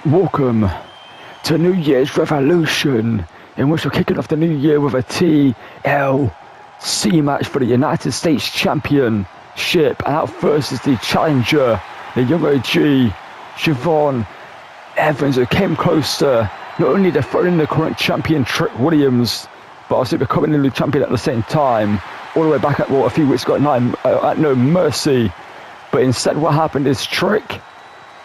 Welcome to New Year's Revolution, in which we're kicking off the new year with a TLC match for the United States Championship. And out first is the challenger, the young OG, Jordynne Evans, who came close to not only dethroning the current champion Trick Williams, but also becoming the new champion at the same time, all the way back at a few weeks ago at No Mercy. But instead what happened is Trick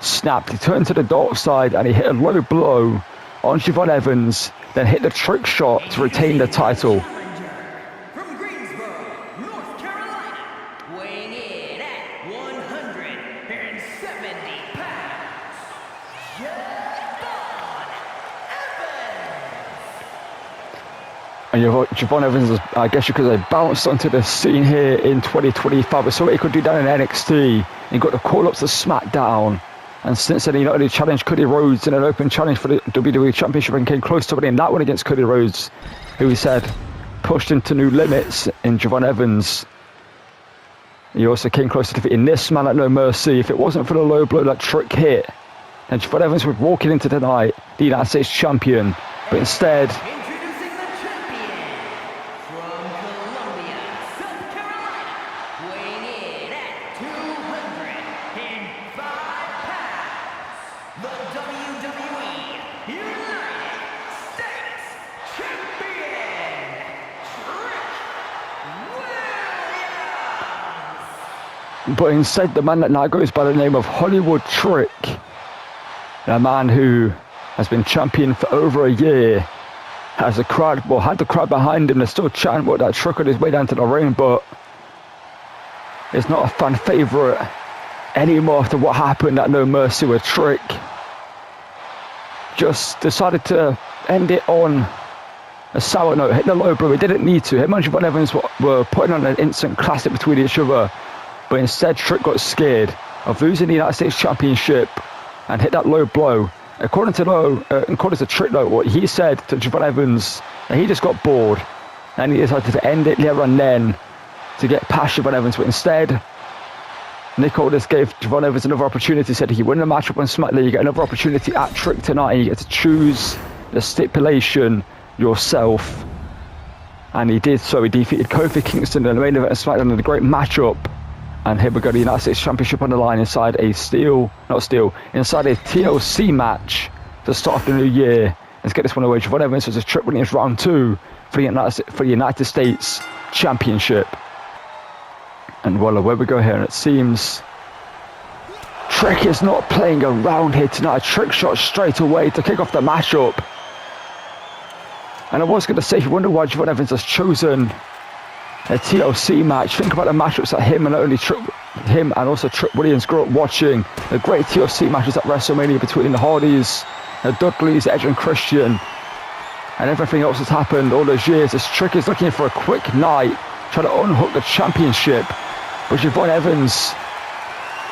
snapped, he turned to the dark side and he hit a low blow on Jordynne Evans, then hit the trick shot to retain the title. From Greensboro, North Carolina, weighing in at 170 pounds, And Jordynne Evans, I guess you could say, bounced onto the scene here in 2025. We saw what he could do down in NXT. He got the call-ups to SmackDown. And since then, he not only challenged Cody Rhodes in an open challenge for the WWE Championship and came close to winning that one against Cody Rhodes, who he said pushed into new limits in Jordynne Evans. He also came close to defeating this man at No Mercy. If it wasn't for the low blow that Trick hit, then Jordynne Evans would walk into tonight the United States champion. But instead, introducing the champion from Columbia, South Carolina, weighing in at 205 pounds, the WWE United States champion, Trick Williams. but instead the man that now goes by the name of Hollywood Trick, a man who has been champion for over a year, has a crowd, well, had the crowd behind him. They're still chanting about that Trick on his way down to the ring, but it's not a fan favourite anymore after what happened at No Mercy, with Trick just decided to end it on a sour note, hit the low blow. He didn't need to. Him and Jordynne Evans were putting on an instant classic between each other, but instead Trick got scared of losing the United States Championship and hit that low blow. According to Trick, though, what he said to Jordynne Evans, that he just got bored and he decided to end it there and then to get past Jordynne Evans. But instead, Nick Aldis gave Jordynne Evans another opportunity. Said, if you win the matchup on SmackDown, you get another opportunity at Trick tonight, and you get to choose the stipulation yourself. And he did so. He defeated Kofi Kingston in the main event of SmackDown in a great matchup. And here we go, the United States Championship on the line inside a inside a TLC match to start off the new year. Let's get this one away. Jordynne Evans was a Trick Williams round 2 for the United States Championship. And well, away we go here, and it seems Trick is not playing around here tonight. A trick shot straight away to kick off the matchup. And I was going to say, if you wonder why Jordynne Evans has chosen a TLC match, think about the matchups that him and also Trick Williams grew up watching. The great TLC matches at WrestleMania between the Hardys, the Dudleys, Edge and Christian, and everything else that's happened all those years. This Trick is looking for a quick night, trying to unhook the championship, but Jordynne Evans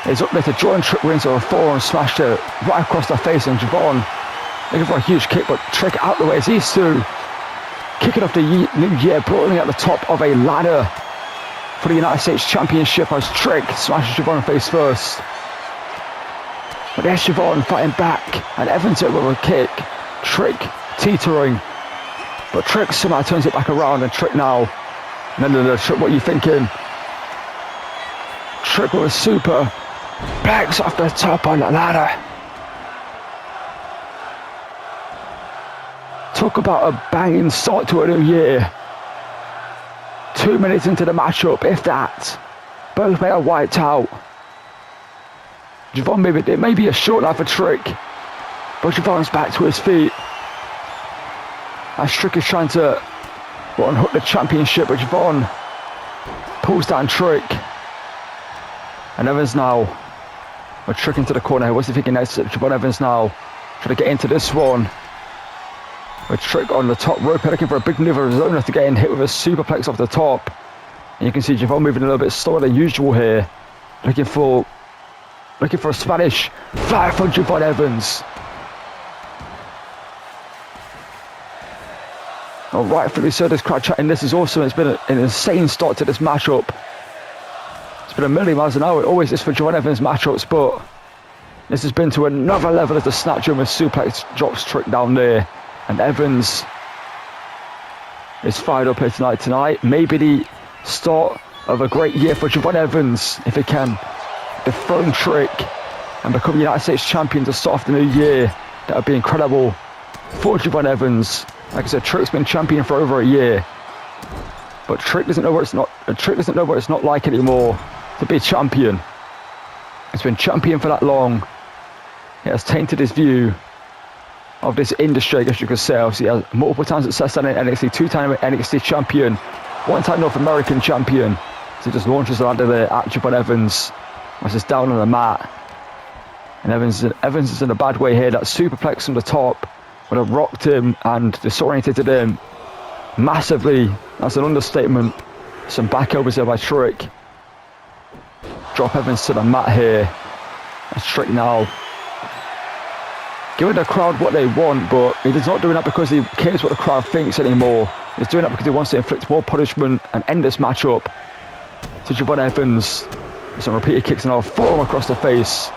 is up there to join Trick Williams with a forearm smash to right across the face, and Jordynne looking for a huge kick, but Trick out the way as these two kicking off the new year, brawling at the top of a ladder for the United States Championship as Trick smashes Jordynne face first. But there's Jordynne fighting back, and Evans hit with a kick. Trick teetering, but Trick somehow turns it back around, and Trick now, no, Trick, what are you thinking? Trick with a super backs off the top on the ladder. Talk about a banging start to a new year. 2 minutes into the matchup, if that. Both men are wiped out. Jordynne, it may be a short life for Trick, but Jordynne's back to his feet. As Trick is trying to unhook the championship, but Jordynne pulls down Trick. And Evans now, with Trick into the corner here. What's he thinking next? Jordynne Evans now trying to get into this one. With Trick on the top rope, looking for a big maneuver of his own after getting hit with a superplex off the top. And you can see Jordynne moving a little bit slower than usual here. Looking for a Spanish fly from Jordynne Evans. Oh, rightfully so, this crowd chatting, this is awesome. It's been an insane start to this matchup. It's been a million miles an hour. It always is for Jordynne Evans matchups, but This has been to another level as the snap German suplex drops Trick down there. And Evans is fired up here tonight. Maybe the start of a great year for Jordynne Evans if he can dethrone Trick and become United States champion to start off the new year. That would be incredible for Jordynne Evans. Like I said, Trick's been champion for over a year, but Trick doesn't know what it's not. Trick doesn't know what it's not like anymore to be champion. He's been champion for that long. It has tainted his view of this industry, I guess you could say. Obviously, he has multiple times success in NXT, 2-time NXT champion, 1-time North American champion. So he just launches onto the Jordynne Evans, was just down on the mat. And Evans is in a bad way here. That superplex from the top would have rocked him and disorientated him massively. That's an understatement. Some back elbows there by Trick. Drop Evans to the mat here. That's Trick now giving the crowd what they want, but he's not doing that because he cares what the crowd thinks anymore. He's doing that because he wants to inflict more punishment and end this matchup to Jordynne Evans. Some repeated kicks and I'll throw him across the face.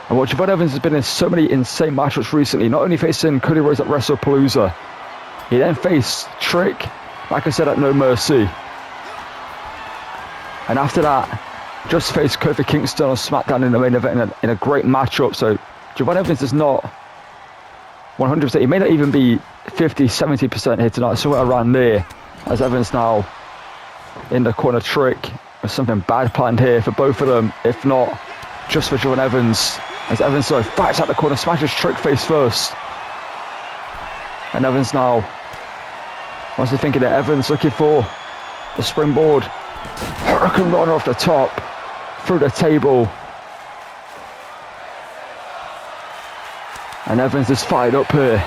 And what Jordynne Evans has been in so many insane matchups recently, not only facing Cody Rhodes at WrestlePalooza, he then faced Trick, like I said, at No Mercy. And after that, just faced Kofi Kingston on SmackDown in the main event in a great matchup. So Jordynne Evans is not 100%. He may not even be 50, 70% here tonight, somewhere around there. As Evans now in the corner. Trick. There's something bad planned here for both of them, if not just for Jordynne Evans. As Evans fights out the corner, smashes Trick face first. And Evans now, what's he thinking there? Evans looking for the springboard. Hurricane runner off the top, through the table. And Evans is fired up here.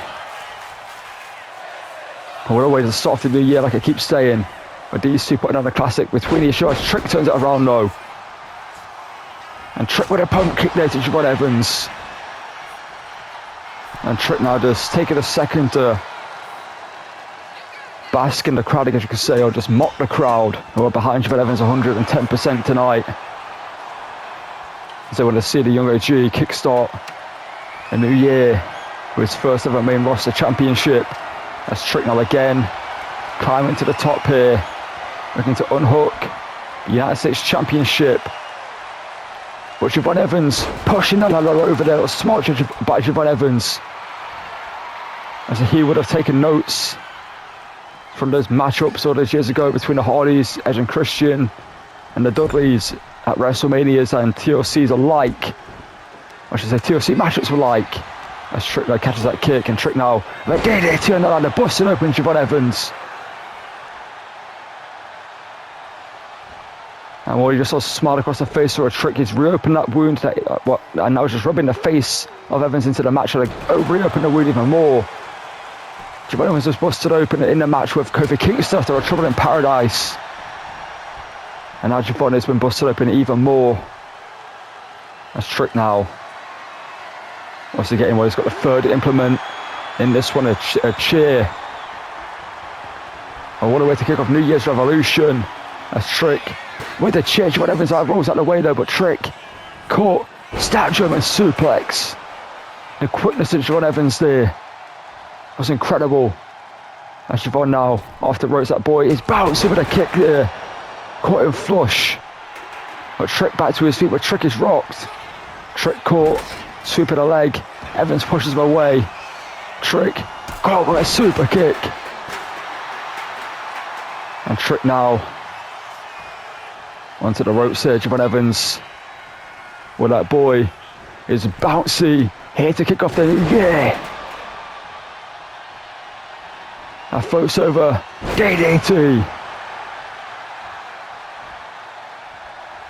And what a way to start off the new year, like I keep saying. But these two putting on a classic between each other. Trick turns it around though. And Trick with a pump kick there to Jordynne Evans. And Trick now just taking a second to bask in the crowd, I guess you could say, or just mock the crowd who are behind Jordynne Evans 110% tonight. As they want to see the young OG kickstart a new year with his first ever main roster championship. That's Trick now again, climbing to the top here, looking to unhook the United States Championship. But Jordynne Evans pushing that over there. It was smart by Jordynne Evans, as he would have taken notes from those matchups all those years ago between the Hardys, Edge and Christian, and the Dudleys at WrestleManias and TLCs alike. I should say TLC matchups were like. As Trick now catches that kick, and Trick now, like DDT on the ladder, busting open Jordynne Evans. And what he just saw smile across the face for a Trick, he's reopened that wound, and now just rubbing the face of Evans into the match, like reopen the wound even more. Jordynne Evans was busted open in the match with Kofi Kingston after a Trouble in Paradise. And now Jordynne has been busted open even more. That's Trick now. Obviously getting he's got the third implement in this one, a cheer. And what a way to kick off New Year's Revolution. That's Trick with a cheer. Jordynne Evans rolls out the way though, but Trick caught, stab German suplex. The quickness of Jordynne Evans there was incredible. As Jordynne now, after Rhodes that boy, is bouncing with a kick there. Caught him flush. But Trick back to his feet, but Trick is rocked. Trick caught, sweep of the leg. Evans pushes him away. Trick caught with a super kick. And Trick now onto the ropes here. Jordynne Evans, well, that boy is bouncy, here to kick off the new year. That floats over DDT.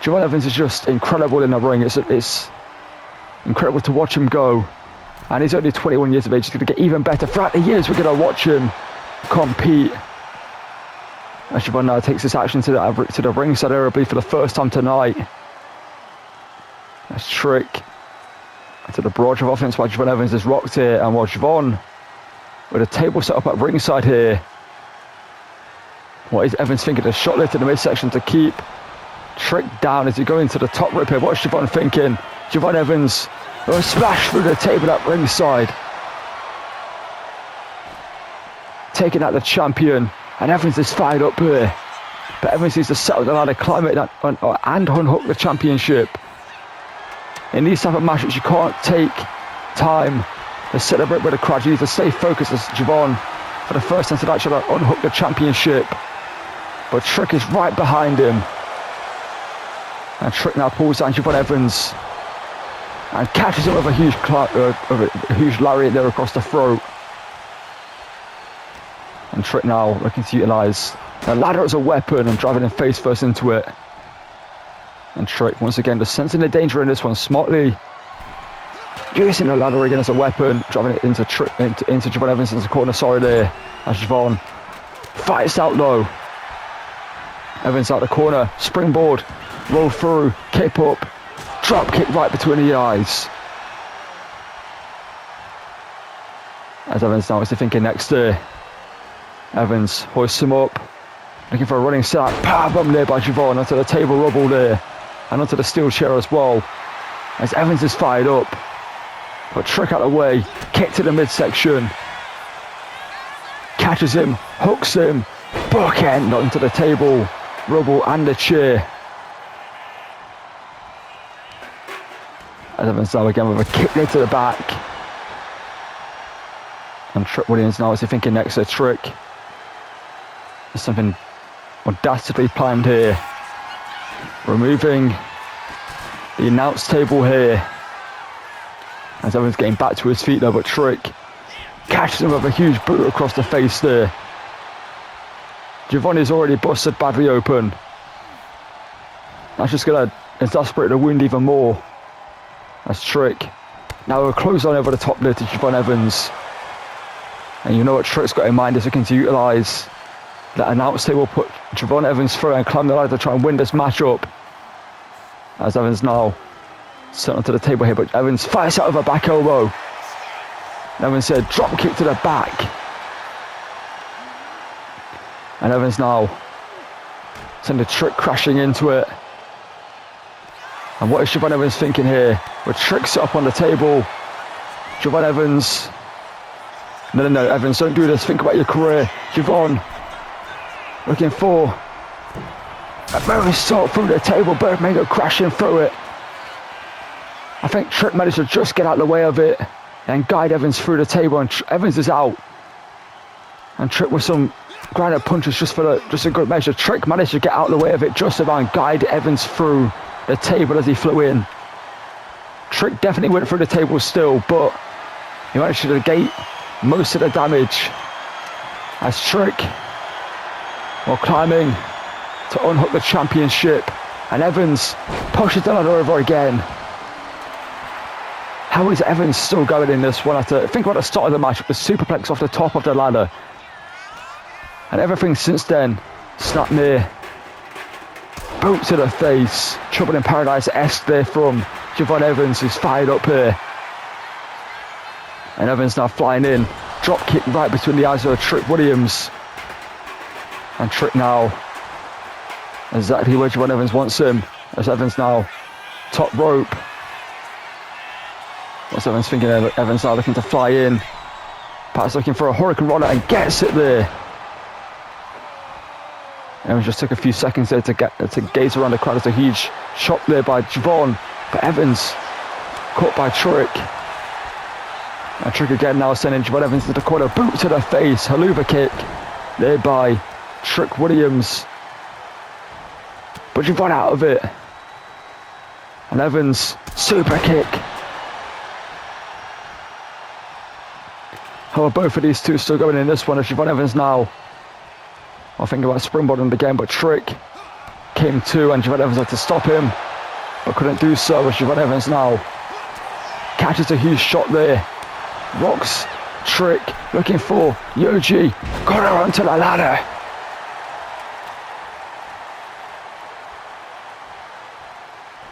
Jordynne Evans is just incredible in the ring. It's incredible to watch him go. And he's only 21 years of age. He's going to get even better. Throughout the years, we're going to watch him compete. As Jordynne now takes this action to the ringside area for the first time tonight. That's Trick. To the broad of offense while Jordynne Evans is rocked here. And while Jordynne with a table set up at ringside here. What is Evans thinking? A shot lift to the midsection to keep Trick down as he goes into the top rope here. What's Jordynne thinking? Javon Evans, a splash through the table at ringside. Taking out the champion, and Evans is fired up here. But Evans needs to settle the ladder, climb it and unhook the championship. In these type of matches, you can't take time to celebrate with the crowd. You need to stay focused as Javon for the first time to actually unhook the championship. But Trick is right behind him. And Trick now pulls down Javon Evans and catches him with a huge lariat there across the throat. And Trick now looking to utilise the ladder as a weapon and driving him face first into it. And Trick once again just sensing the danger in this one, smartly using the ladder again as a weapon, driving it into Javon Evans into the corner. Sorry there, as Javon fights out low. Evans out the corner, springboard, roll through, kick up, drop kick right between the eyes. As Evans now is thinking next there. Evans hoists him up, looking for a running sack. Power bomb there by Javon onto the table rubble there, and onto the steel chair as well. As Evans is fired up, but Trick out of the way, kick to the midsection, catches him, hooks him, bookend onto the table rubble and the chair. As Evans now again with a kick there to the back. And Trick Williams now is thinking next to Trick. There's something audaciously planned here. Removing the announce table here. As Evans getting back to his feet there, but Trick catches him with a huge boot across the face there. Javon is already busted badly open. That's just going to exasperate the wound even more. As Trick now a close on over the top there to Javon Evans. And you know what Trick's got in mind is looking to utilise that announce table, put Javon Evans through and climb the ladder to try and win this matchup. As Evans now set onto the table here, but Evans fires out of a back elbow. Evans said drop kick to the back. And Evans now send a Trick crashing into it. And what is Javon Evans thinking here? With Trick set up on the table. Javon Evans. No, Evans, don't do this. Think about your career. Javon looking for a very salt through the table. Bird may go crashing through it. I think Trick managed to just get out of the way of it and guide Evans through the table. And Evans is out. And Trick with some grounded punches just a good measure. Trick managed to get out of the way of it just about and guide Evans through the table as he flew in. Trick definitely went through the table still, but he managed to negate most of the damage as Trick, while climbing to unhook the championship, and Evans pushes the ladder over again. How is Evans still going in this one? After think about the start of the match, the superplex off the top of the ladder, and everything since then snapped near. Boot to the face, Trouble in Paradise-esque there from Javon Evans, who's fired up here. And Evans now flying in, drop kick right between the eyes of Trick Williams. And Trick now exactly where Javon Evans wants him, as Evans now top rope. What's Evans thinking there? Evans now looking to fly in. Pat's looking for a Hurricane Runner and gets it there. Evans just took a few seconds there to gaze around the crowd. There's a huge shot there by Javon, but Evans caught by Trick. And Trick again now sending Javon Evans to the corner, boot to the face, haluva kick there by Trick Williams. But Javon out of it. And Evans, super kick. How are both of these two still going in this one? As Javon Evans now, I think about springboarding again, but Trick came to and Javon Evans had to stop him, but couldn't do so. As Javon Evans now catches a huge shot there, rocks Trick, looking for Yoji, got her onto the ladder.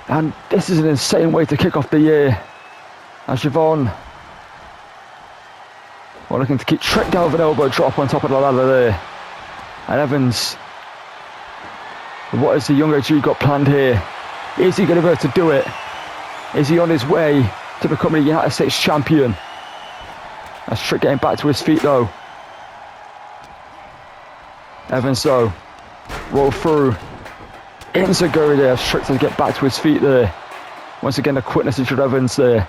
And this is an insane way to kick off the year. As Javon, well, looking to keep Trick down with an elbow drop on top of the ladder there. And Evans, what has the younger G got planned here? Is he going to be able to do it? Is he on his way to becoming a United States champion? That's Trick getting back to his feet though. Evans though, roll through. Enzuigiri there, Trick to get back to his feet there. Once again the quickness of Evans there.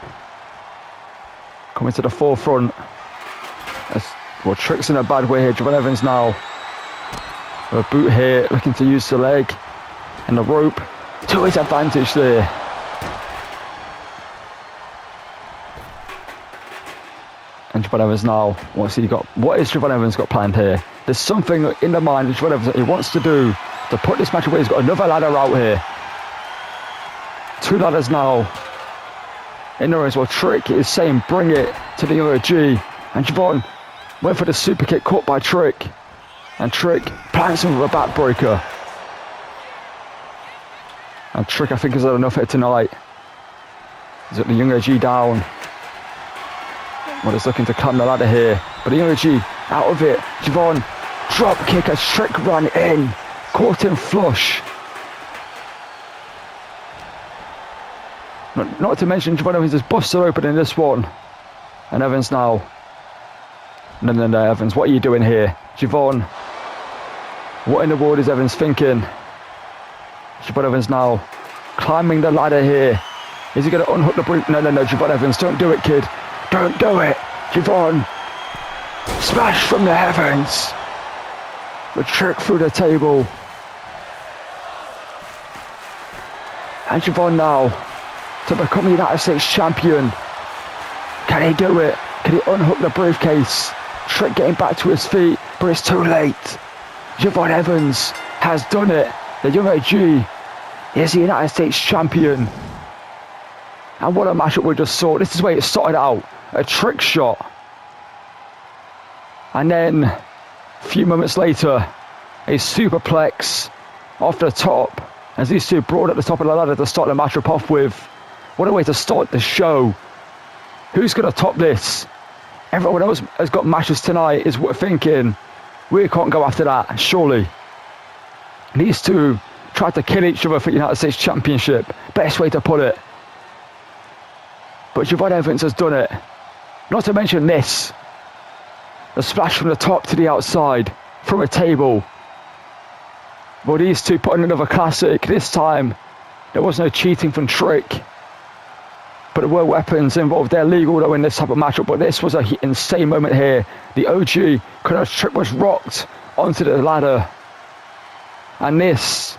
Coming to the forefront. Well, Trick's in a bad way here. Javon Evans now. A boot here, looking to use the leg and the rope to his advantage there. And Javon Evans now, what is Javon Evans got planned here? There's something in the mind of Javon Evans that he wants to do to put this match away. He's got another ladder out here. 2 ladders now. In the race, well, Trick is saying bring it to the UOG. And Javon went for the super kick, caught by Trick. And Trick plants him with a backbreaker. And Trick, I think, has had enough here tonight. He's got the Young OG down. Well, he's looking to climb the ladder here. But the Young OG out of it. Javon, drop kick as Trick ran in. Caught him flush. Not to mention, Javon Evans is busted open in this one. And Evans now. No, Evans, what are you doing here? Javon, what in the world is Evans thinking? Javon Evans now climbing the ladder here. Is he going to unhook the brief? No, Javon Evans, don't do it, kid. Don't do it. Javon, smash from the heavens. The Trick through the table. And Javon now to become the United States champion. Can he do it? Can he unhook the briefcase? Trick getting back to his feet, but it's too late. Javon Evans has done it. The Young OG is the United States champion. And what a matchup we just saw. This is where it started out. A Trick shot. And then, a few moments later, a superplex off the top. As these two brought at the top of the ladder to start the matchup off with. What a way to start the show. Who's going to top this? Everyone else has got matches tonight, is what we're thinking. We can't go after that, surely. These two tried to kill each other for the United States Championship. Best way to put it. But Javon Evans has done it. Not to mention this. The splash from the top to the outside. From a table. Well, these two put in another classic. This time, there was no cheating from Trick. But there were weapons involved. They're legal though in this type of matchup. But this was an insane moment here. The OG, Trick was rocked onto the ladder. And this,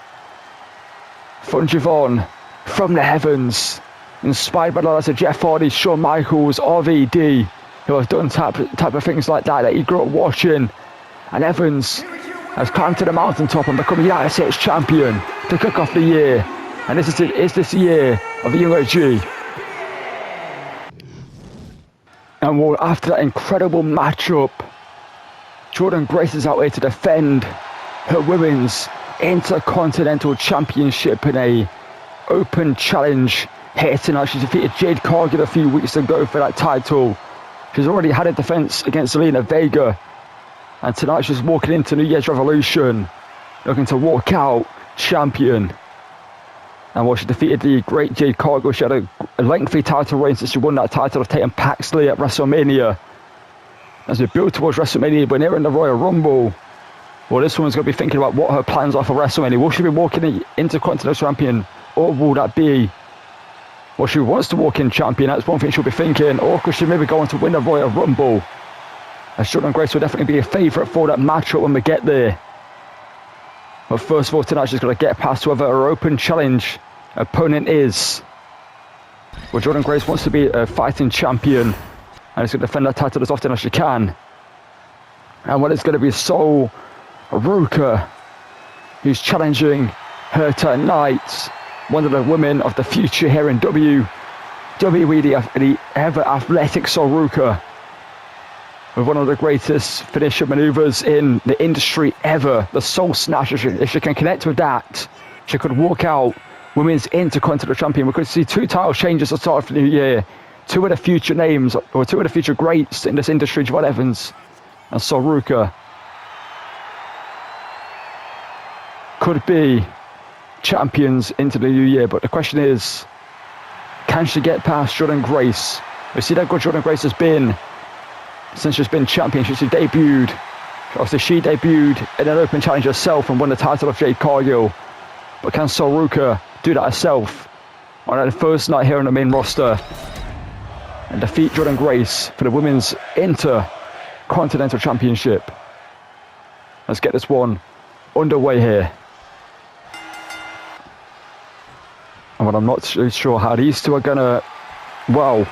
from Javon, from the heavens. Inspired by the likes of Jeff Hardy, Shawn Michaels, RVD, who have done type of things like that he grew up watching. And Evans has climbed to the mountaintop and become United States champion to kick off the year. And this is this year of the Young OG. And well, after that incredible matchup, Jordynne Grace is out here to defend her women's Intercontinental Championship in a open challenge here tonight. She defeated Jade Cargill a few weeks ago for that title. She's already had a defense against Zelina Vega. And tonight she's walking into New Year's Revolution, looking to walk out champion. And while she defeated the great Jade Cargill, she had a lengthy title reign since she won that title of Tatum Paxley at WrestleMania. As we build towards WrestleMania, we're nearing the Royal Rumble. Well, this woman's going to be thinking about what her plans are for WrestleMania. Will she be walking in Intercontinental Champion, or will that be, well, she wants to walk in champion, that's one thing she'll be thinking, or could she maybe go on to win the Royal Rumble? As Jordynne Grace will definitely be a favourite for that matchup when we get there. But first of all, tonight she's got to get past whoever her open challenge opponent is. Well, Jordynne Grace wants to be a fighting champion, and is going to defend that title as often as she can. And well, it's going to be Soul Ruca who's challenging her tonight. One of the women of the future here in WWE, the ever athletic Soul Ruca, with one of the greatest finisher maneuvers in the industry ever, the Soul Snatch. If she can connect with that, she could walk out Women's Intercontinental Champion. We could see 2 title changes at the start of the new year. 2 of the future names, or 2 of the future greats in this industry, Javon Evans and Soul Ruca, could be champions into the new year. But the question is, Can she get past Jordynne Grace? We see how good Jordynne Grace has been since she's been champion. She debuted. Obviously, she debuted in an open challenge herself and won the title of Jade Cargill. But can Ruca do that herself on her first night here on the main roster and defeat Jordynne Grace for the Women's Intercontinental Championship? Let's get this one underway here. And I'm not sure how these two are gonna, well,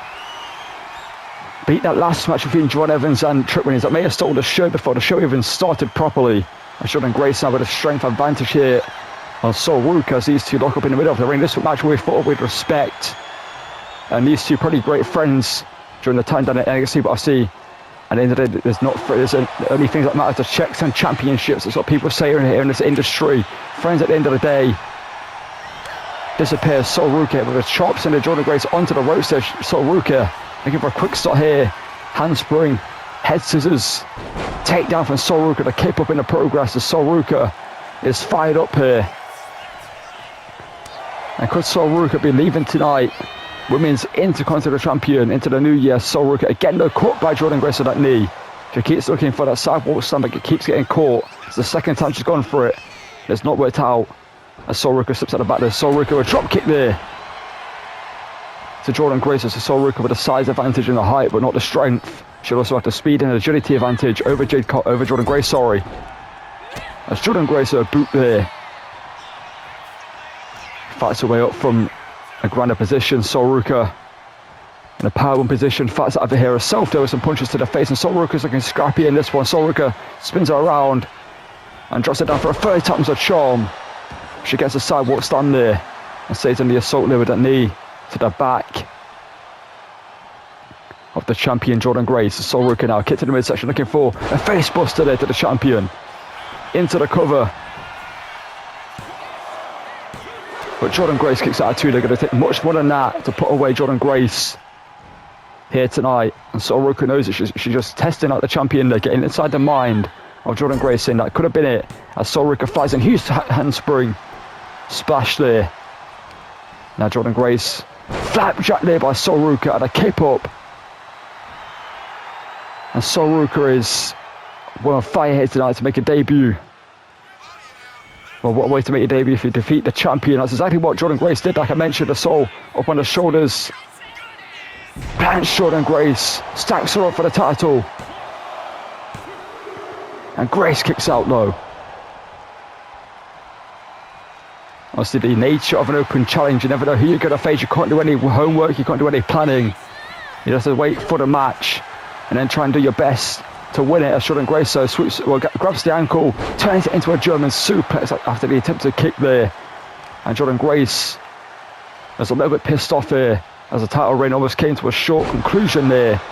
beat that last match between Joanne Evans and Trick Williams. That may have stolen the show before the show even started properly. And Jordynne Grace now with a strength advantage here on Ruca as these two lock up in the middle of the ring. This match we fought with respect. And these two pretty great friends during the time down at NXT, but I see at the end of the day, there's only things that matter, the checks and championships. That's what people say here in this industry. Friends at the end of the day. Disappears Ruca with his chops and the Jordynne Grace onto the ropes there. Ruca looking for a quick start here. Handspring, head scissors, takedown from Ruca to keep up in the progress as Ruca is fired up here. And could Ruca be leaving tonight? Women's Intercontinental Champion into the new year. Ruca again though caught by Jordynne Grace on that knee. She keeps looking for that sidewalk slam, but it keeps getting caught. It's the second time she's gone for it. It's not worked out. As Ruca slips out the back there. Ruca a drop kick there to Jordynne Grace. As Ruca with the size advantage and the height, but not the strength. She'll also have the speed and agility advantage over Jordynne Grace. As Jordynne Grace a boot there. Fights her way up from a grander position. Ruca in a power one position. Fights out of here herself there with some punches to the face. And Ruca's looking scrappy in this one. Ruca spins her around and drops it down for a third times a charm. She gets a sidewalk stand there and stays in the assault there with that knee to the back of the champion Jordynne Grace. Ruca now kick to the midsection looking for a face buster there to the champion. Into the cover. But Jordynne Grace kicks out at two. They're going to take much more than that to put away Jordynne Grace here tonight. And Ruca knows it. She's just testing out the champion there, getting inside the mind of Jordynne Grace, saying that could have been it. As Ruca flies in, huge handspring splash there. Now Jordynne Grace flapjack there by Ruca and a cape up. And Ruca is on fire here tonight to make a debut. Well, what a way to make a debut if you defeat the champion. That's exactly what Jordynne Grace did. Like I mentioned, the soul up on the shoulders. Plants Jordynne Grace, stacks her up for the title. And Grace kicks out though. Obviously the nature of an open challenge, you never know who you're going to face. You can't do any homework, you can't do any planning. You just have to wait for the match and then try and do your best to win it. As Jordynne Grace grabs the ankle, turns it into a German suplex after the attempted kick there. And Jordynne Grace is a little bit pissed off here as the title reign almost came to a short conclusion there.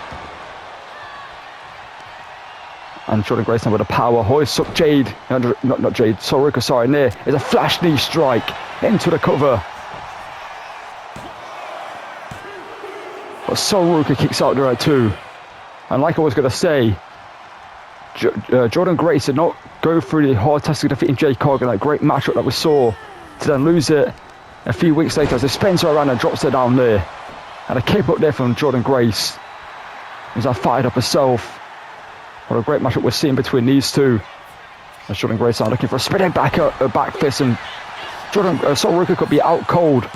And Jordynne Grace now with a power hoist up Jade, not Jade, Ruca, sorry, and there is a flash knee strike into the cover. But Ruca kicks out there at two. And like I was going to say, Jordynne Grace did not go through the hard task of defeating Jade Cargill, that great matchup that we saw, to then lose it a few weeks later as he spins her around and drops her down there. And a kick up there from Jordynne Grace, who's now fired up herself. What a great matchup we're seeing between these two. As Jordynne Grace now looking for a spinning back fist, and Ruca could be out cold.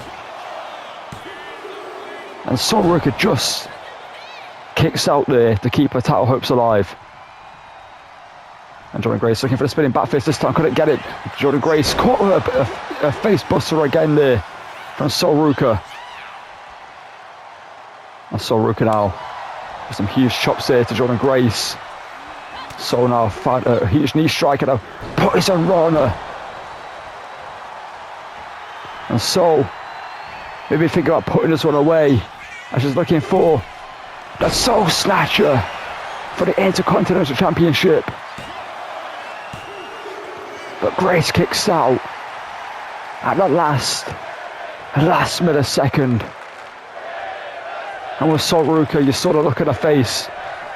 And Ruca just kicks out there to keep her title hopes alive. And Jordynne Grace looking for the spinning back fist this time, couldn't get it. Jordynne Grace caught a face buster again there from Ruca. And Ruca now with some huge chops there to Jordynne Grace. Now find a huge knee strike and a poison runner. And maybe think about putting this one away as she's looking for the Soul Snatcher for the Intercontinental Championship. But Grace kicks out at the last millisecond. And with Ruca, you saw the look on her face.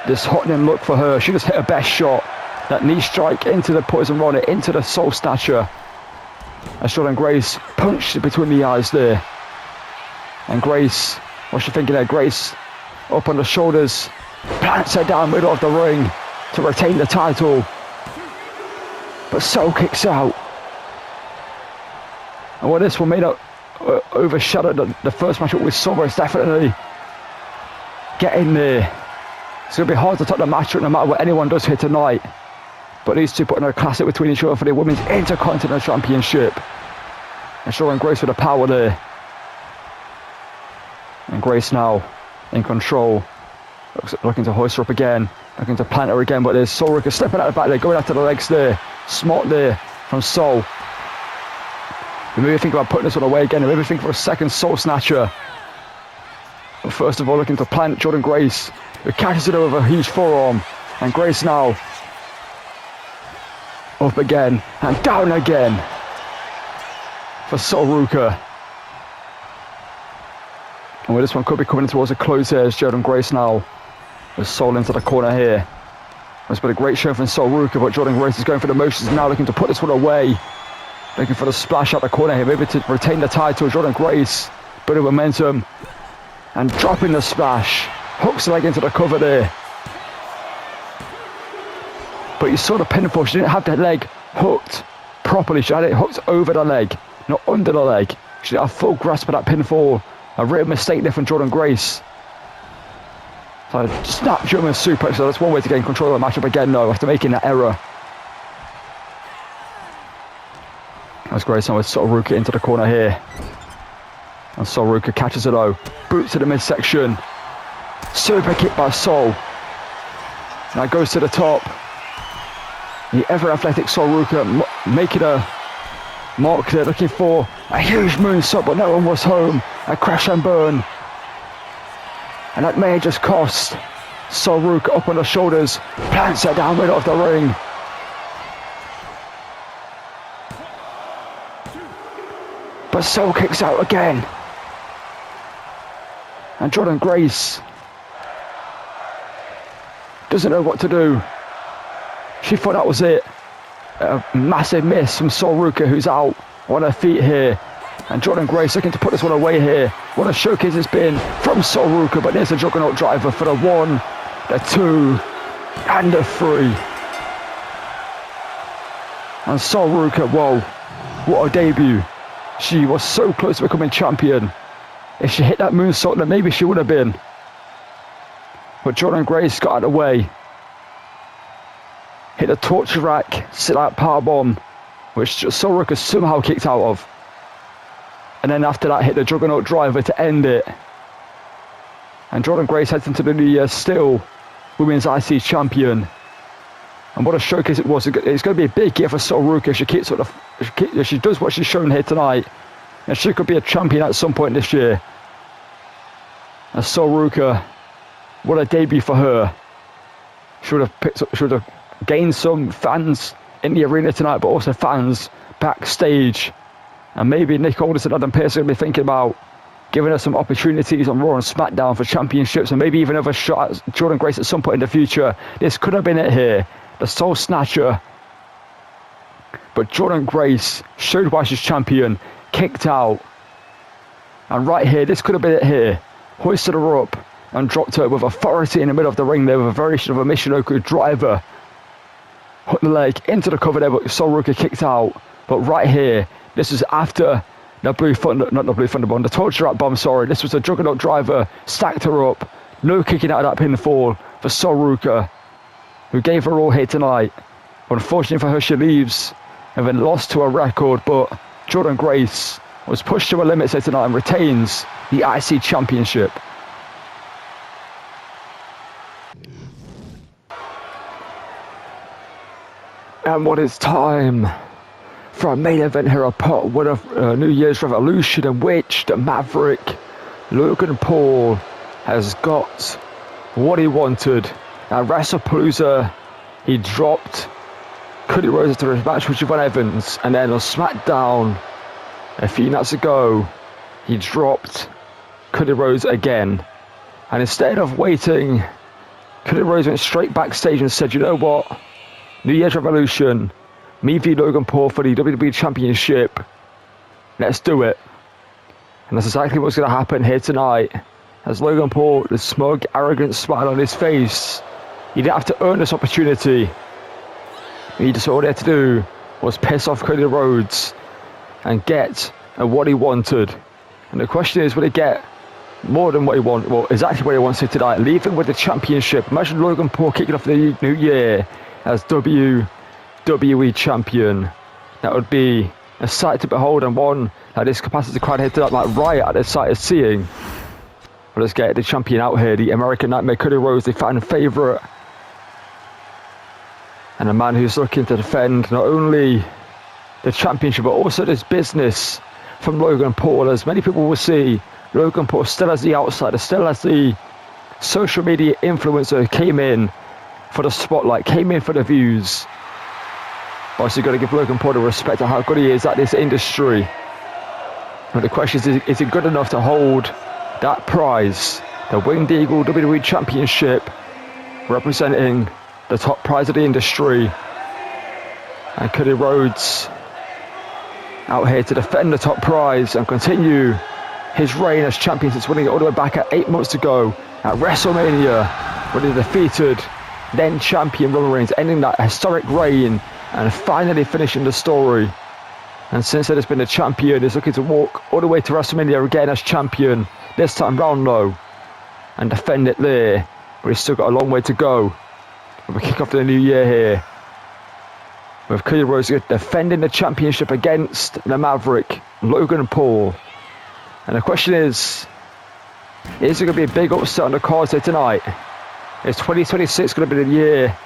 This hotting look for her. She just hit her best shot. That knee strike into the poison runner, into the Soul Snatcher. As Jordynne Grace punched it between the eyes there. And Grace, what's she thinking there? Grace up on the shoulders, plants her down middle of the ring to retain the title. But Sol kicks out. And while this one may not overshadow the first matchup with Sol, it's definitely getting there. It's going to be hard to top the matchup no matter what anyone does here tonight. But these two putting a classic between each other for the Women's Intercontinental Championship. And showing Grace with the power there. And Grace now in control. Looking to hoist her up again. Looking to plant her again. But there's Sol Ruca stepping out the back there. Going after the legs there. Smart there from Sol. We maybe think about putting this one away again. Maybe think for a second Soul Snatcher. But first of all, looking to plant Jordynne Grace, who catches it over a huge forearm. And Grace now up again and down again for Sol Ruca. And well, this one could be coming towards a close here as Jordynne Grace now with Sol into the corner here. It's been a great show from Sol Ruca, but Jordynne Grace is going for the motions now, looking to put this one away. Looking for the splash out the corner here, maybe to retain the title. Jordynne Grace, bit of momentum. And dropping the splash. Hooks the leg into the cover there. But you saw the pinfall, she didn't have that leg hooked properly. She had it hooked over the leg, not under the leg. She didn't have full grasp of that pinfall. A real mistake there from Jordynne Grace. So a snap German suplex, so that's one way to gain control of the matchup again though, after making that error. That's Grace now with Sol Ruca into the corner here. And Sol Ruca catches it though. Boot to the midsection. Super kick by Sol. Now goes to the top. The ever athletic Sol Ruca making a mark there, looking for a huge moonsault, but no one was home. A crash and burn. And that may have just cost Sol Ruca up on the shoulders. Plants her down middle of the ring. But Sol kicks out again. And Jordynne Grace doesn't know what to do. She thought that was it. A massive miss from Sol Ruca, who's out on her feet here. And Jordynne Grace looking to put this one away here. What a showcase it's been from Sol Ruca, but there's a juggernaut driver for the 1, the 2, and the 3. And Sol Ruca, whoa, what a debut. She was so close to becoming champion. If she hit that moonsault, then maybe she would have been. But Jordynne Grace got out of the way. Hit a torture rack, sit out powerbomb, which Sol Ruca somehow kicked out of. And then after that, hit the juggernaut driver to end it. And Jordynne Grace heads into the new year still Women's IC champion. And what a showcase it was. It's going to be a big year for Sol Ruca if she does what she's shown here tonight. And she could be a champion at some point this year. And Sol Ruca, what a debut for her. She would have gained some fans in the arena tonight, but also fans backstage. And maybe Nick Aldis and Adam Pearce are going to be thinking about giving her some opportunities on Raw and SmackDown for championships, and maybe even have a shot at Jordynne Grace at some point in the future. This could have been it here. The Soul Snatcher. But Jordynne Grace showed why she's champion, kicked out. And right here, this could have been it here. Hoisted her up and dropped her with authority in the middle of the ring there with a variation of a Michinoku driver. Hooked the leg into the cover there, but Sol Ruca kicked out. But right here, this is after the the torture rack bomb, sorry. This was a juggernaut driver, stacked her up. No kicking out of that pinfall for Sol Ruca, who gave her all here tonight. Unfortunately for her, she leaves and then lost to a record, but Jordynne Grace was pushed to her limits here tonight and retains the IC Championship. And what is time for a main event here, a part one of New Year's Revolution, in which the Maverick, Logan Paul, has got what he wanted. At WrestlePalooza, he dropped Cody Rhodes after his match with Javon Evans, and then on SmackDown a few nights ago, he dropped Cody Rhodes again. And instead of waiting, Cody Rhodes went straight backstage and said, you know what, New Year's Revolution, me v Logan Paul for the WWE Championship, let's do it. And that's exactly what's going to happen here tonight. As Logan Paul, the smug, arrogant smile on his face. He didn't have to earn this opportunity. He just all he had to do was piss off Cody Rhodes and get what he wanted. And the question is, will he get more than what he wanted? Well, exactly what he wants tonight. Leaving with the championship. Imagine Logan Paul kicking off the new year as WWE champion. That would be a sight to behold, and one that this capacity crowd here tonight might riot at the sight of seeing. But let's get the champion out here, the American Nightmare Cody Rhodes, the fan favourite. And a man who's looking to defend not only the championship, but also this business from Logan Paul. As many people will see, Logan Paul still as the outsider, still as the social media influencer who came in for the spotlight, came in for the views. Also, you've got to give Logan Paul the respect of how good he is at this industry. But the question is he good enough to hold that prize, the Winged Eagle WWE Championship, representing the top prize of the industry? And Cody Rhodes out here to defend the top prize and continue his reign as champion since winning it all the way back at 8 months ago at WrestleMania, when he defeated then champion Roman Reigns, ending that historic reign and finally finishing the story. And since then, it's been the champion. He's looking to walk all the way to WrestleMania again as champion, this time round though, and defend it there. But he's still got a long way to go. We kick off the new year here with Cody Rhodes defending the championship against the Maverick, Logan Paul. And the question is there going to be a big upset on the cards here tonight? Is 2026 going to be the year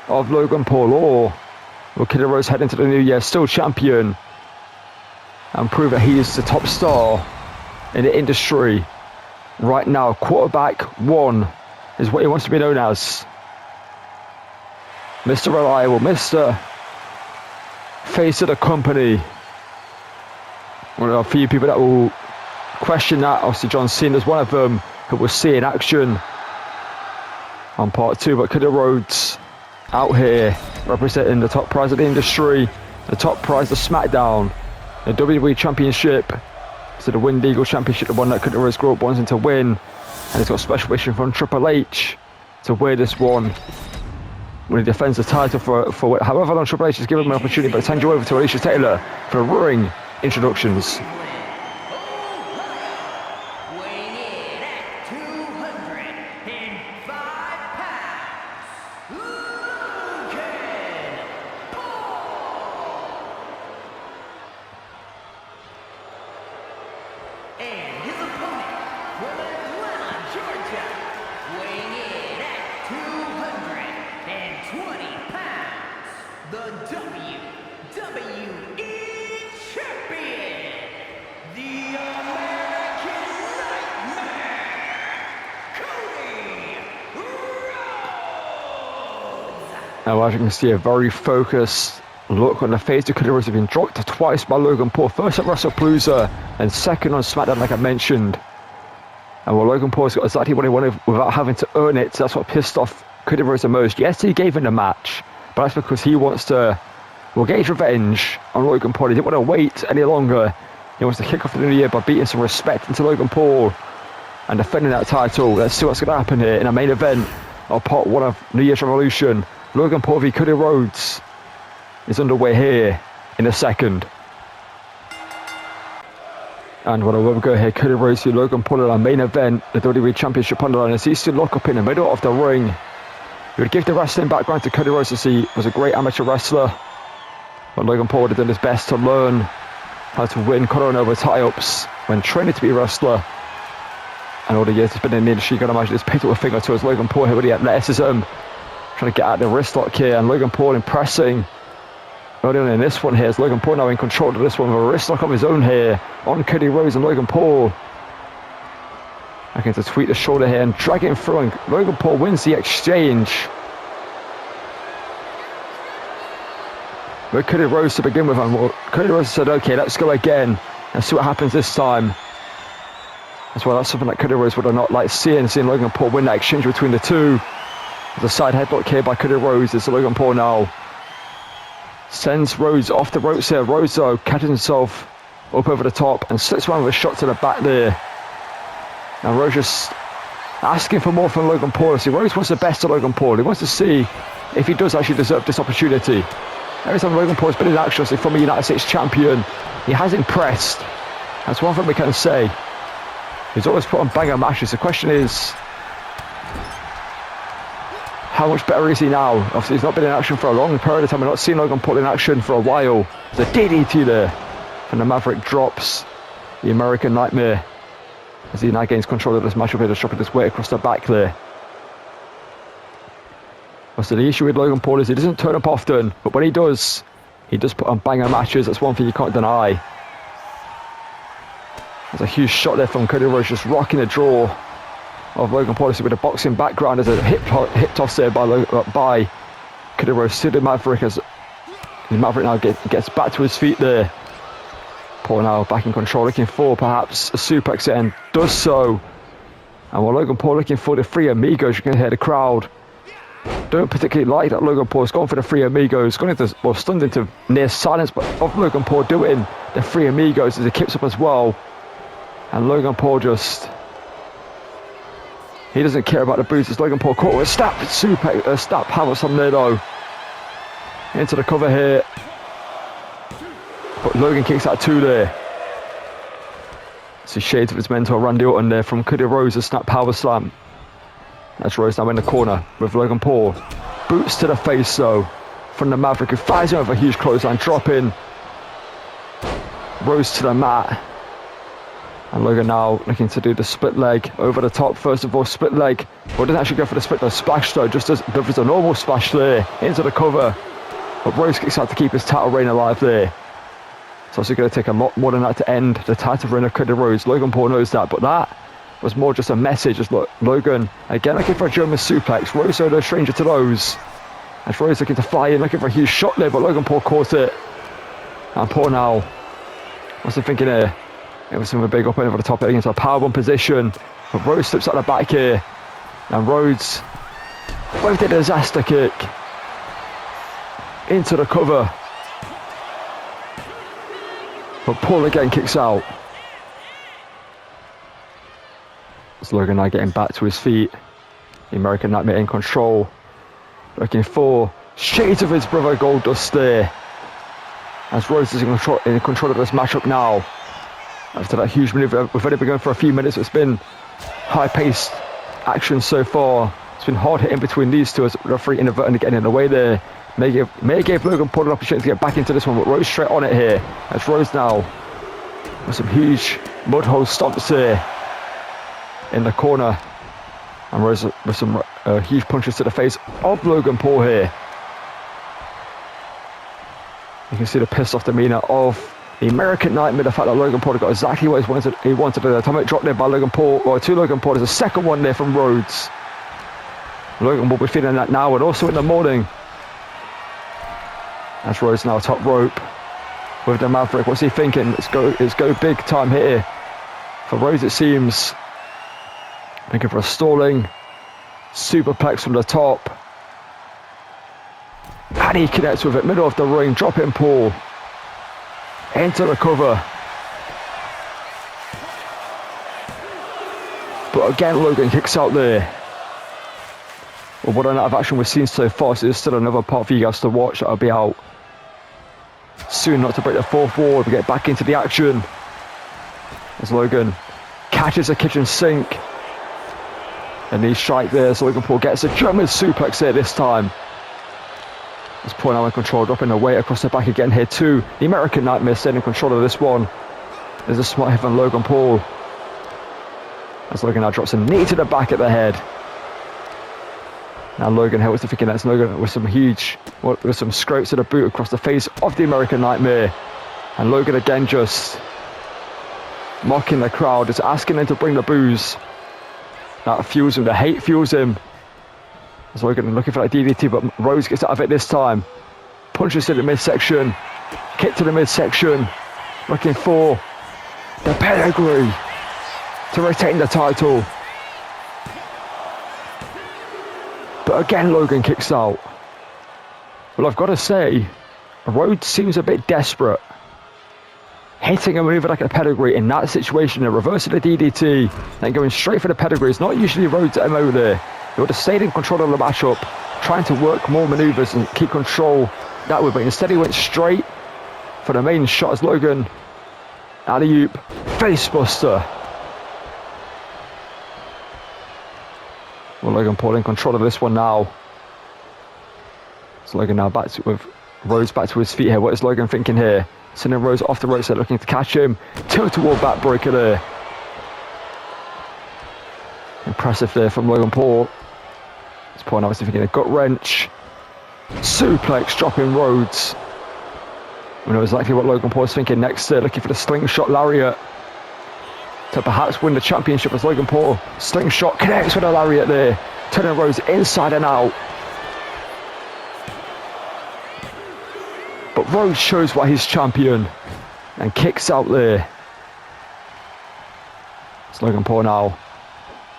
of Logan Paul, or will Cody Rhodes head into the new year still champion and prove that he is the top star in the industry right now? Quarterback one is what he wants to be known as. Mr. Reliable, Mr. Face of the company. One of a few people that will question that. Obviously, John Cena's one of them who we'll see in action on part two. But Cody Rhodes out here representing the top prize of the industry, the top prize of SmackDown, the WWE Championship, so the Winged Eagle Championship, the one that Cody Rhodes grew up wanting to win, and he's got a special mission from Triple H to wear this one when he defends the title for however long Triple H has given him an opportunity. But I hand you over to Alicia Taylor for ring introductions. Now, as you can see, a very focused look on the face of Cody Rhodes. Has been dropped twice by Logan Paul. First at WrestlePalooza and second on SmackDown, like I mentioned. And well, Logan Paul's got exactly what he wanted without having to earn it. So that's what pissed off Cody Rhodes the most. Yes, he gave him the match, but that's because he wants to, well, get his revenge on Logan Paul. He didn't want to wait any longer. He wants to kick off the new year by beating some respect into Logan Paul and defending that title. Let's see what's going to happen here in a main event of part one of New Year's Revolution. Logan Paul v Cody Rhodes is underway here in a second. And when we go here, Cody Rhodes v Logan Paul in our main event, the WWE Championship on the line, as he's still locked up in the middle of the ring. He would give the wrestling background to Cody Rhodes, as he was a great amateur wrestler. But Logan Paul would have done his best to learn how to win over tie-ups when training to be a wrestler. And all the years he's been in the industry, you can imagine he's picked up a finger towards Logan Paul here with the athleticism, trying to get out the wrist lock here, and Logan Paul impressing early on in this one here, as Logan Paul now in control of this one with a wrist lock of his own here on Cody Rhodes, and Logan Paul looking to tweak the shoulder here and drag him through, and Logan Paul wins the exchange. With Cody Rhodes to begin with, and well, Cody Rhodes said, okay, let's go again and see what happens this time. As well, that's something that Cody Rhodes would have not liked seeing Logan Paul win that exchange between the two. The side headlock here by Cody Rhodes as Logan Paul now sends Rhodes off the ropes here. Rhodes though catches himself up over the top and slips one with a shot to the back there. Now Rhodes just asking for more from Logan Paul. See, Rhodes wants the best of Logan Paul. He wants to see if he does actually deserve this opportunity. Every time Logan Paul's been in action, so from a United States champion, he has impressed. That's one thing we can say. He's always put on banger matches. The question is, how much better is he now? Obviously, he's not been in action for a long period of time. We've not seen Logan Paul in action for a while. There's a DDT there. And the Maverick drops the American Nightmare as he now gains control of this matchup here, just dropping his weight across the back there. So the issue with Logan Paul is he doesn't turn up often, but when he does put on banger matches. That's one thing you can't deny. There's a huge shot there from Cody Rhodes, just rocking the draw of Logan Paul with a boxing background. There's a hip toss there by Cody Rhodes to the Maverick as the Maverick now gets back to his feet there. Paul now back in control, looking for perhaps a suplex and does so. And while Logan Paul looking for the Three Amigos, you can hear the crowd don't particularly like that Logan Paul's gone for the Three Amigos, gone into, well, stunned into near silence, but of Logan Paul doing the Three Amigos as he kicks up as well. And Logan Paul he doesn't care about the boos. Logan Paul caught with a snap hammer from there though. Into the cover here. But Logan kicks out two there. See shades of his mentor Randy Orton there from Cody Rhodes, a snap power slam. That's Rhodes now in the corner with Logan Paul. Boots to the face though from the Maverick, who fires him over a huge clothesline, dropping Rhodes to the mat. And Logan now looking to do the split leg over the top. First of all, split leg. Well, doesn't actually go for the split, the splash though, just as there's a normal splash there into the cover. But Rhodes kicks out to keep his title reign alive there. It's also going to take a lot more than that to end the title reign of Cody Rhodes. Logan Paul knows that, but that was more just a message. As look, Logan again looking for a German suplex. Rhodes are no stranger to those. As Rhodes looking to fly in, looking for a huge shot there, but Logan Paul caught it. And Paul now, what's he thinking here? It was a big up over the top, into a powerbomb position. But Rhodes slips out the back here. And Rhodes with the disaster kick into the cover. But Paul again kicks out. It's Logan now getting back to his feet. The American Nightmare in control. Looking for shades of his brother Goldust there. As Rhodes is in control of this matchup now. After that huge maneuver, we've only been going for a few minutes. It's been high-paced action so far. It's been hard hitting between these two as the referee inadvertently getting in the way there. May give Logan Paul an opportunity to get back into this one, but Rhodes straight on it here. As Rhodes now with some huge mud hole stomps here in the corner. And Rhodes with some huge punches to the face of Logan Paul here. You can see the pissed off demeanour of the American Nightmare, the fact that Logan Paul got exactly what he wanted. The atomic drop there by Logan Paul, or to Logan Paul. There's a second one there from Rhodes. Logan will be feeling that now and also in the morning. As Rhodes now top rope with the Maverick. What's he thinking? Let's go big time here. For Rhodes it seems. Looking for a stalling superplex from the top. And he connects with it, middle of the ring, dropping Paul into the cover. But again, Logan kicks out there. Well, what amount of action we've seen so far, so there's still another part for you guys to watch that'll be out soon, not to break the fourth wall, to get back into the action. As Logan catches a kitchen sink. A knee strike there, so Logan Paul gets a German suplex there this time. As Paul now in control, dropping the weight across the back again here too. The American Nightmare staying in control of this one. There's a smart hit from Logan Paul. As Logan now drops a knee to the back of the head. Now Logan, how was the thinking? That's Logan with some scrapes to the boot across the face of the American Nightmare. And Logan again just mocking the crowd, just asking them to bring the booze. That fuels him, the hate fuels him. As Logan looking for that DDT, but Rhodes gets out of it this time. Punches to the midsection, kick to the midsection, looking for the pedigree to retain the title. But again, Logan kicks out. Well, I've got to say, Rhodes seems a bit desperate. hitting a maneuver like a pedigree in that situation, and reversing the DDT, then going straight for the pedigree. It's not usually Rhodes' MO there. He would have stayed in control of the matchup, trying to work more maneuvers and keep control that way, but instead he went straight for the main shot as Logan, alley-oop, facebuster. Well, Logan Paul in control of this one now. So Logan now back to, with Rhodes back to his feet here. What is Logan thinking here? Sending Rhodes off the ropes, they're looking to catch him. Total wall backbreaker there. Impressive there from Logan Paul. This point obviously thinking a gut wrench. Suplex dropping Rhodes. We know exactly what Logan Paul is thinking next there, looking for the slingshot lariat to perhaps win the championship as Logan Paul. Slingshot connects with a lariat there, turning Rhodes inside and out. But Rhodes shows why he's champion and kicks out there. It's Logan Paul now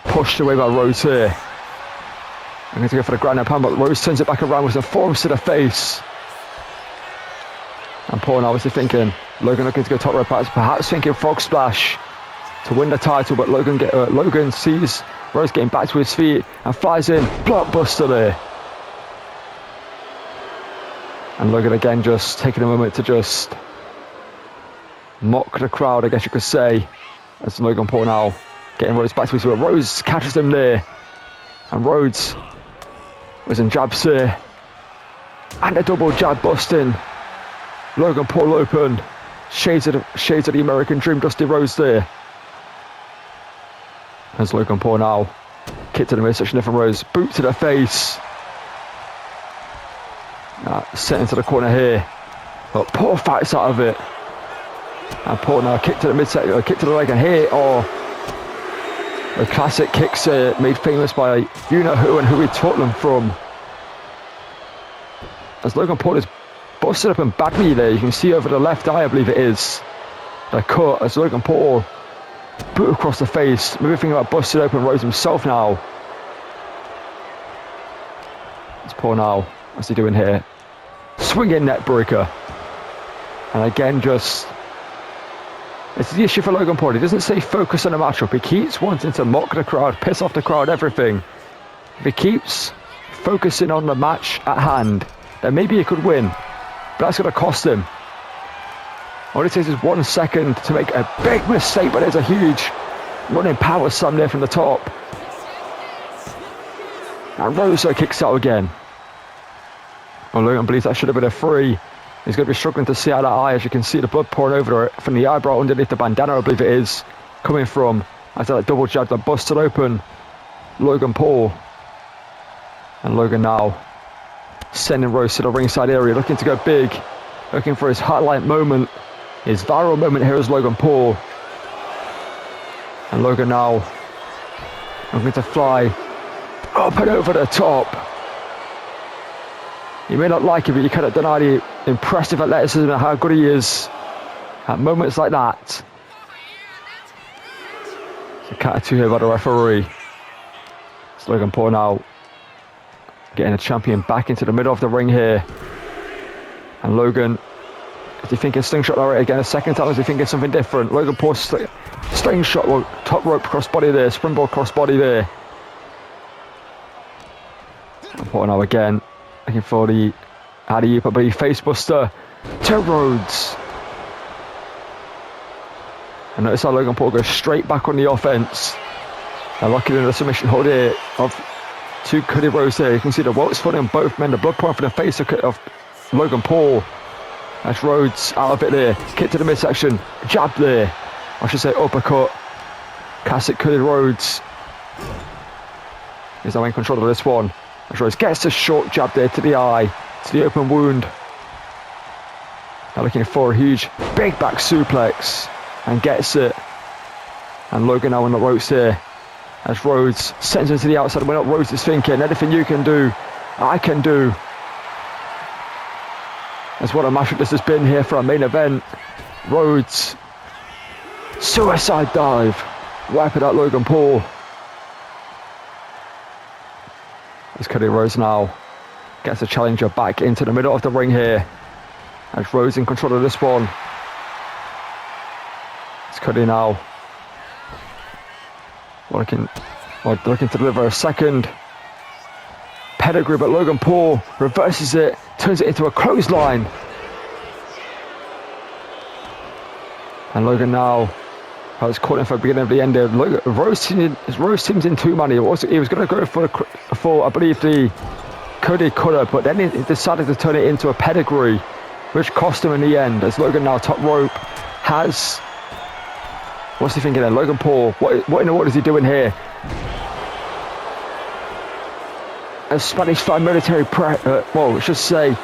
pushed away by Rhodes here. I'm going to go for the ground and pound, but Rhodes turns it back around with some forearms to the face. And Paul now obviously thinking, Logan looking to go top rope, perhaps thinking frog splash to win the title, but Logan sees Rhodes getting back to his feet and flies in, blockbuster there. And Logan again just taking a moment to just mock the crowd, I guess you could say, as Logan Paul now getting Rhodes back to his feet. Rhodes catches him there, and Rhodes was in jabs here, and a double jab busting. Logan Paul open, shades of the American Dream, Dusty Rhodes there. As Logan Paul now kick to the midsection from Rhodes, boot to the face. Set into the corner here, but Paul fights out of it. And Paul now kick to the midsection, kick to the leg, and here the classic kicks made famous by you know who and who we taught them from. As Logan Paul is busted up and badly there, you can see over the left eye, I believe it is, the cut as Logan Paul boot across the face. Maybe thinking about busted open Rhodes himself now. It's Paul now. What's he doing here? Swinging net breaker. And again, just it's the issue for Logan Paul. He doesn't say focus on the matchup. He keeps wanting to mock the crowd, piss off the crowd, everything. If he keeps focusing on the match at hand, then maybe he could win. But that's going to cost him. All it takes is 1 second to make a big mistake, but there's a huge running power slam there from the top. And Rhodes kicks out again. Well, Logan believes that should have been a 3. He's going to be struggling to see out that eye, as you can see the blood pouring over it from the eyebrow underneath the bandana, I believe it is, coming from after that double jab that busted open Logan Paul. And Logan now sending Rhodes to the ringside area, looking to go big, looking for his highlight moment, his viral moment here is Logan Paul. And Logan now looking to fly up and over the top. You may not like it, but you cannot deny the impressive athleticism and how good he is at moments like that. It's a count of 2 here by the referee. It's Logan Paul now getting the champion back into the middle of the ring here. And Logan, is he thinking slingshot lariat again a second time? Is he thinking something different? Logan Paul slingshot, well, top rope crossbody there, springboard crossbody there. And Paul now again looking for the alley-oop, I believe, facebuster to Rhodes. And notice how Logan Paul goes straight back on the offense. And locking in the submission hold here of Cody Rhodes there. You can see the welts falling on both men, the blood pouring from the face of Logan Paul. That's Rhodes out of it there. Kick to the midsection, jab there. I should say uppercut. Classic Cody Rhodes. He's now in control of this one. As Rhodes gets a short jab there to the eye, to the open wound. Now looking for a huge big back suplex, and gets it. And Logan now on the ropes here, as Rhodes sends him to the outside. When Rhodes is thinking, anything you can do, I can do. That's what a matchup this has been here for our main event. Rhodes, suicide dive, wiping out Logan Paul. As Cody Rhodes now gets the challenger back into the middle of the ring here. As Rhodes in control of this one. Cody now. Looking to deliver a second pedigree, but Logan Paul reverses it, turns it into a clothesline. And Logan now has caught him for the beginning of the end there. Rhodes teams in too many. He was going to go for I believe the Cody cutter, but then he decided to turn it into a pedigree, which cost him in the end. As Logan now top rope has, what's he thinking there? Logan Paul, what in the world is he doing here? A Spanish Fly military I should say,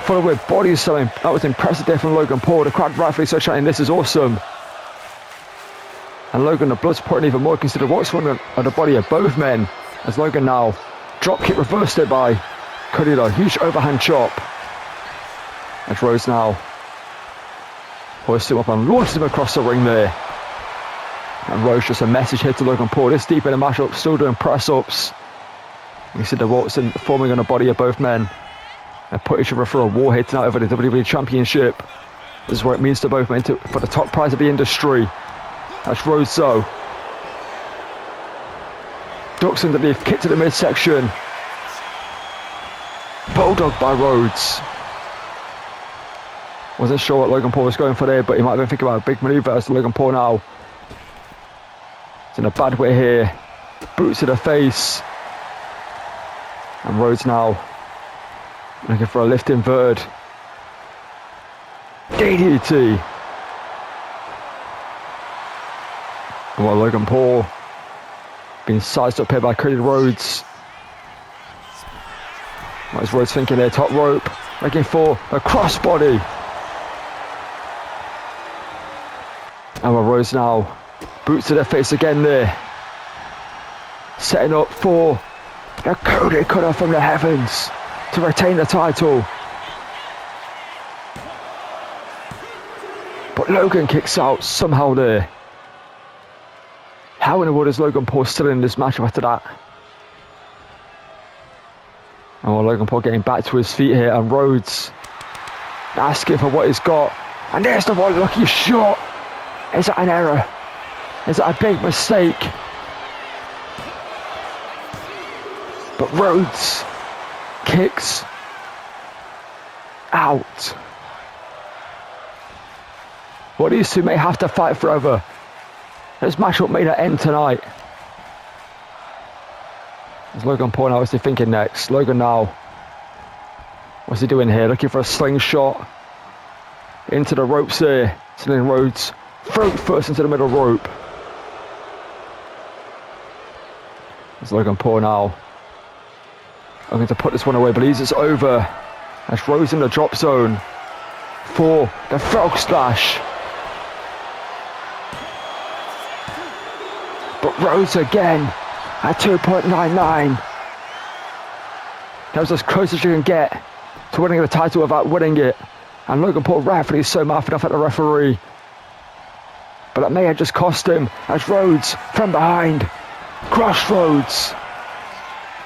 followed with body slamming. That was impressive there from Logan Paul. The crowd rightfully so shouting, this is awesome. And Logan, the blood's pouring even more, consider what's one of the body of both men. As Logan now drop kick reversed it by Cody, a huge overhand chop. As Rhodes now hoists him up and launches him across the ring there. And Rhodes just a message here to Logan Paul. This deep in the matchup, still doing press ups. You see the Watson forming on the body of both men. And put each other through a war here tonight over the WWE Championship. This is what it means to both men for the top prize of the industry. That's Rhodes though. Ducks underneath, kick to the midsection. Bulldog by Rhodes. Wasn't sure what Logan Paul was going for there, but he might have been thinking about a big manoeuvre as Logan Paul now. It's in a bad way here. Boots to the face. And Rhodes now looking for a lift inverted. DDT. And while Logan Paul being sized up here by Cody Rhodes. What is Rhodes thinking there? Top rope. Looking for a crossbody. And while Rhodes now boots to the face again there. Setting up for the Cody cutter from the heavens to retain the title. But Logan kicks out somehow there. How in the world is Logan Paul still in this match after that? And while Logan Paul getting back to his feet here, and Rhodes asking for what he's got. And there's the one lucky shot. Is that an error? Is that a big mistake? But Rhodes kicks out. Well, these two may have to fight forever. This matchup may not end tonight. As Logan Paul now, what's he thinking next? Logan now, what's he doing here? Looking for a slingshot into the ropes here. Sending Rhodes throat first into the middle rope. As Logan Paul now looking to put this one away, believes it's over. As Rhodes in the drop zone for the frog splash. But Rhodes again at 2.99. That was as close as you can get to winning the title without winning it. And Logan Paul rightfully so mouthing off at the referee. But that may have just cost him as Rhodes from behind. Crossroads.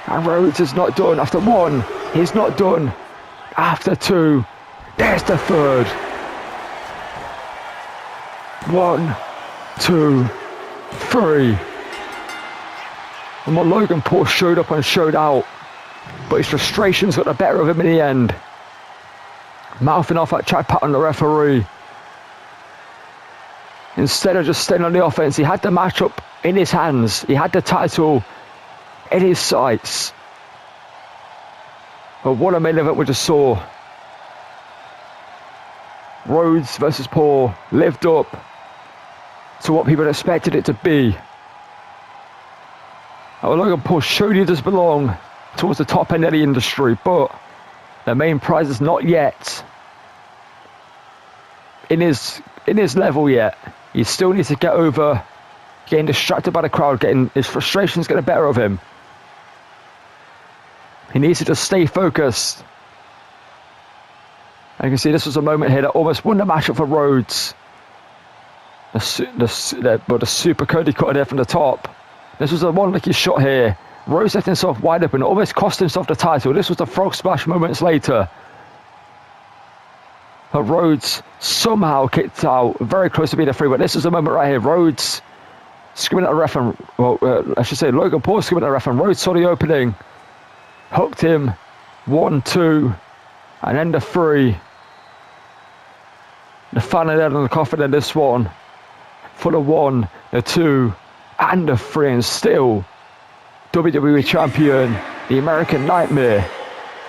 And Rhodes is not done after one. He's not done after two. There's the third. 1, 2, 3. And what Logan Paul showed up and showed out, but his frustrations got the better of him in the end. Mouthing off at Chad Pat on the referee. Instead of just staying on the offense, he had the matchup in his hands. He had the title in his sights. But what a main event we just saw. Rhodes versus Paul lived up to what people expected it to be. Logan Paul showed he does belong towards the top end of the industry, but the main prize is not yet in his level yet. He still needs to get over getting distracted by the crowd, getting his frustrations get the better of him. He needs to just stay focused. And you can see this was a moment here that almost won the matchup for Rhodes. The super Cody cutter there from the top. This was a one lucky shot here. Rhodes left himself wide open, almost cost himself the title. This was the frog splash moments later. But Rhodes somehow kicked out, very close to being a free. But this is the moment right here. Rhodes screaming at the ref, and I should say Logan Paul screaming at the ref, and Rhodes saw the opening, hooked him, 1, 2, and then the 3. The final nail on the coffin in this one, for the 1, the 2, and the 3, and still WWE champion, the American Nightmare.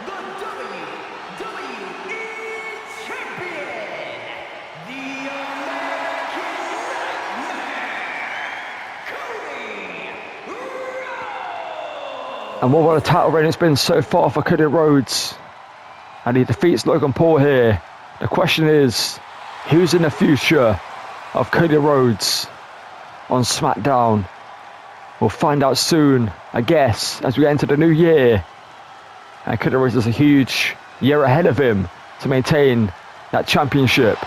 The WWE champion, the American Nightmare, Cody Rhodes. And what a title reign it's been so far for Cody Rhodes. And he defeats Logan Paul here. The question is, who's in the future of Cody Rhodes on SmackDown? We'll find out soon, I guess, as we enter the new year. And Cody Rhodes has a huge year ahead of him to maintain that championship.